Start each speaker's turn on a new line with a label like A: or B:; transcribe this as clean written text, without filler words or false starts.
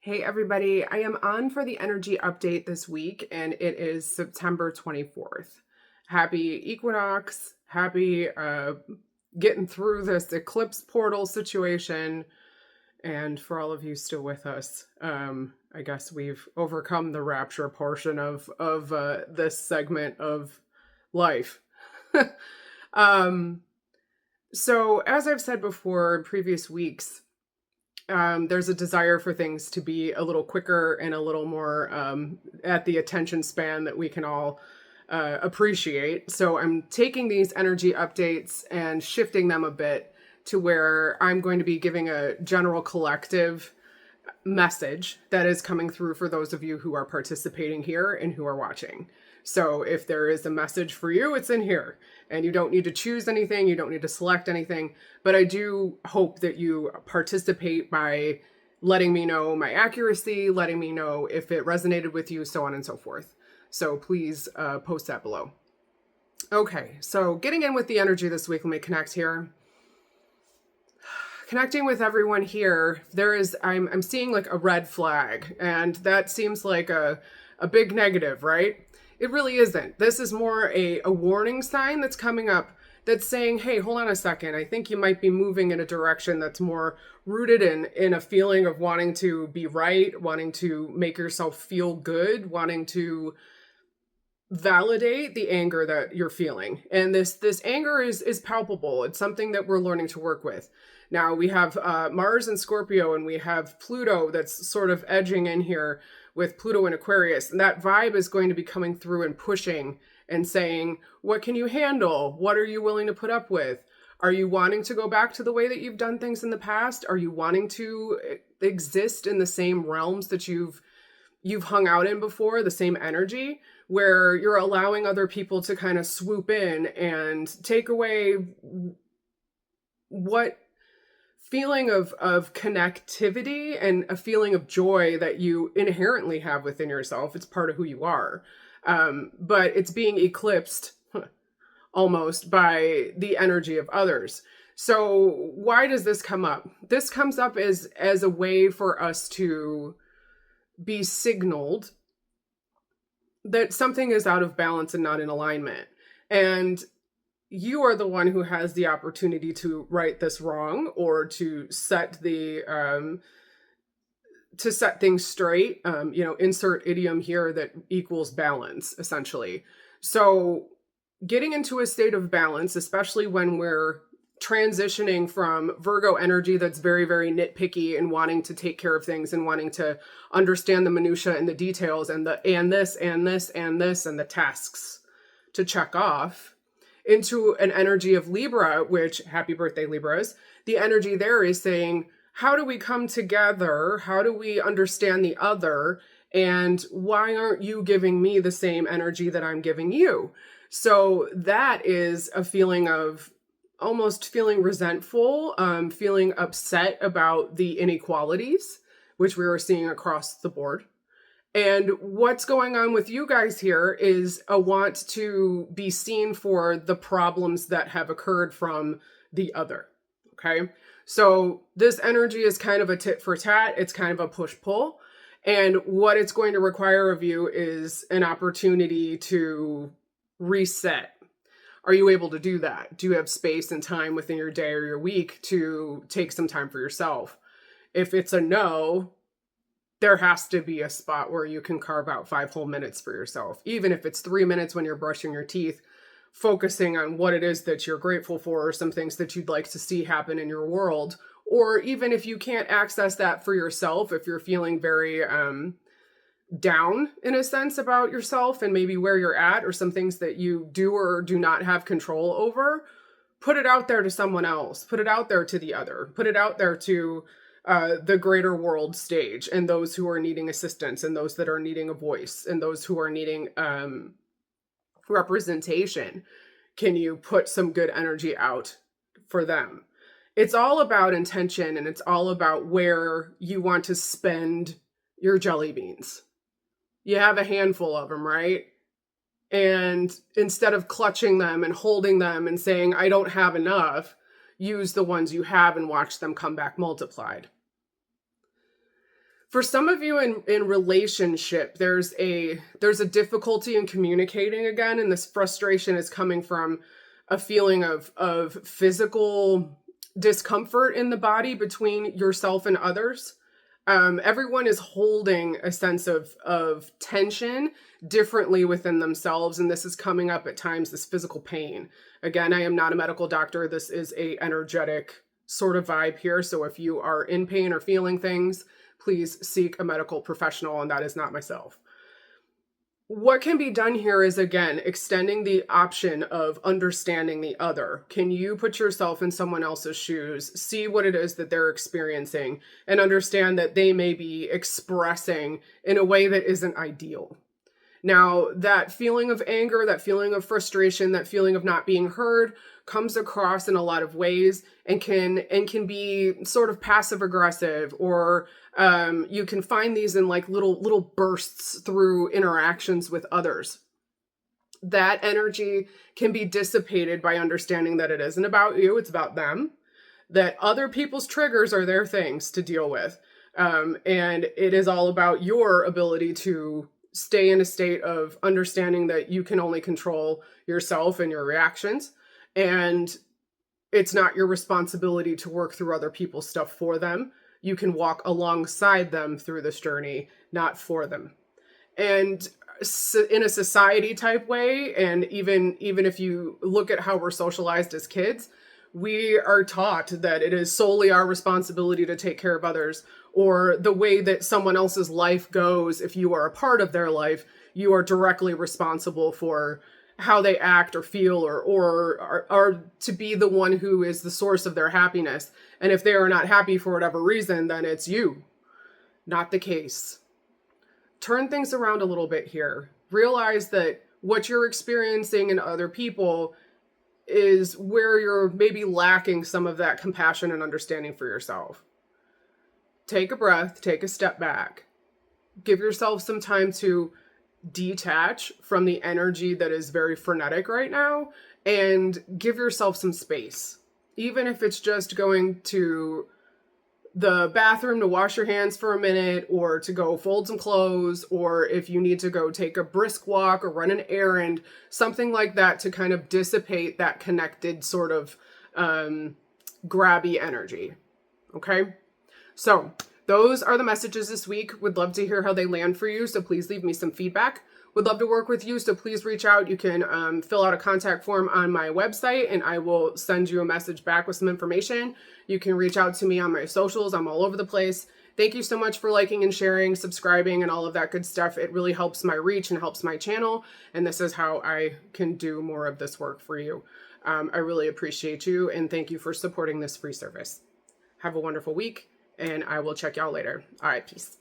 A: Hey everybody, I am on for the energy update this week and it is September 24th. Happy Equinox, happy getting through this eclipse portal situation, and for all of you still with us, I guess we've overcome the rapture portion of this segment of life. um, so as I've said before in previous weeks, there's a desire for things to be a little quicker and a little more at the attention span that we can all appreciate. So I'm taking these energy updates and shifting them a bit to where I'm going to be giving a general collective message that is coming through for those of you who are participating here and who are watching. So if there is a message for you, it's in here. And you don't need to choose anything, you don't need to select anything. But I do hope that you participate by letting me know my accuracy, letting me know if it resonated with you, so on and so forth. So please post that below. Okay, so getting in with the energy this week, let me connect here. Connecting with everyone here, I'm seeing like a red flag, and that seems like a big negative, right? It really isn't. This is more a warning sign that's coming up that's saying, hey, hold on a second. I think you might be moving in a direction that's more rooted in a feeling of wanting to be right, wanting to make yourself feel good, wanting to validate the anger that you're feeling. And this anger is palpable. It's something that we're learning to work with. Now we have Mars and Scorpio, and we have Pluto that's sort of edging in here with Pluto and Aquarius. And that vibe is going to be coming through and pushing and saying, what can you handle? What are you willing to put up with? Are you wanting to go back to the way that you've done things in the past? Are you wanting to exist in the same realms that you've hung out in before, the same energy, where you're allowing other people to kind of swoop in and take away what feeling of connectivity and a feeling of joy that you inherently have within yourself. It's part of who you are. But it's being eclipsed almost by the energy of others. So why does this come up? This comes up as a way for us to be signaled that something is out of balance and not in alignment. And you are the one who has the opportunity to right this wrong, or to set things straight. Insert idiom here that equals balance, essentially. So getting into a state of balance, especially when we're transitioning from Virgo energy that's very, very nitpicky and wanting to take care of things and wanting to understand the minutia and the details and this and the tasks to check off, into an energy of Libra, which, happy birthday Libras, the energy there is saying, how do we come together? How do we understand the other? And why aren't you giving me the same energy that I'm giving you? So that is a feeling of almost feeling resentful, feeling upset about the inequalities, which we are seeing across the board. And what's going on with you guys here is a want to be seen for the problems that have occurred from the other. Okay. So this energy is kind of a tit for tat. It's kind of a push pull. And what it's going to require of you is an opportunity to reset. Are you able to do that? Do you have space and time within your day or your week to take some time for yourself? If it's a no, there has to be a spot where you can carve out 5 whole minutes for yourself. Even if it's 3 minutes when you're brushing your teeth, focusing on what it is that you're grateful for, or some things that you'd like to see happen in your world. Or even if you can't access that for yourself, if you're feeling very down in a sense about yourself and maybe where you're at, or some things that you do or do not have control over, put it out there to someone else. Put it out there to the other. Put it out there to the greater world stage, and those who are needing assistance, and those that are needing a voice, and those who are needing representation. Can you put some good energy out for them? It's all about intention, and it's all about where you want to spend your jelly beans. You have a handful of them, right? And instead of clutching them and holding them and saying, I don't have enough, use the ones you have and watch them come back multiplied. For some of you in relationship, there's a difficulty in communicating again, and this frustration is coming from a feeling of physical discomfort in the body between yourself and others. Everyone is holding a sense of tension differently within themselves, and this is coming up at times, this physical pain. Again, I am not a medical doctor. This is a energetic sort of vibe here. So if you are in pain or feeling things, please seek a medical professional, and that is not myself. What can be done here is, again, extending the option of understanding the other. Can you put yourself in someone else's shoes, see what it is that they're experiencing, and understand that they may be expressing in a way that isn't ideal? Now, that feeling of anger, that feeling of frustration, that feeling of not being heard comes across in a lot of ways and can be sort of passive aggressive, or you can find these in like little bursts through interactions with others. That energy can be dissipated by understanding that it isn't about you, it's about them, that other people's triggers are their things to deal with. And it is all about your ability to stay in a state of understanding that you can only control yourself and your reactions. And it's not your responsibility to work through other people's stuff for them. You can walk alongside them through this journey, not for them. And in a society type way, and even if you look at how we're socialized as kids, we are taught that it is solely our responsibility to take care of others, or the way that someone else's life goes, if you are a part of their life, you are directly responsible for how they act or feel, or are to be the one who is the source of their happiness. And if they are not happy for whatever reason, then it's you. Not the case. Turn things around a little bit here. Realize that what you're experiencing in other people is where you're maybe lacking some of that compassion and understanding for yourself. Take a breath, take a step back. Give yourself some time to detach from the energy that is very frenetic right now, and give yourself some space. Even if it's just going to the bathroom to wash your hands for a minute, or to go fold some clothes, or if you need to go take a brisk walk or run an errand, something like that, to kind of dissipate that connected sort of grabby energy. Okay? So those are the messages this week. Would love to hear how they land for you, so please leave me some feedback. Would love to work with you, so please reach out. You can fill out a contact form on my website, and I will send you a message back with some information. You can reach out to me on my socials. I'm all over the place. Thank you so much for liking and sharing, subscribing, and all of that good stuff. It really helps my reach and helps my channel, and this is how I can do more of this work for you. I really appreciate you, and thank you for supporting this free service. Have a wonderful week, and I will check y'all later. All right, peace.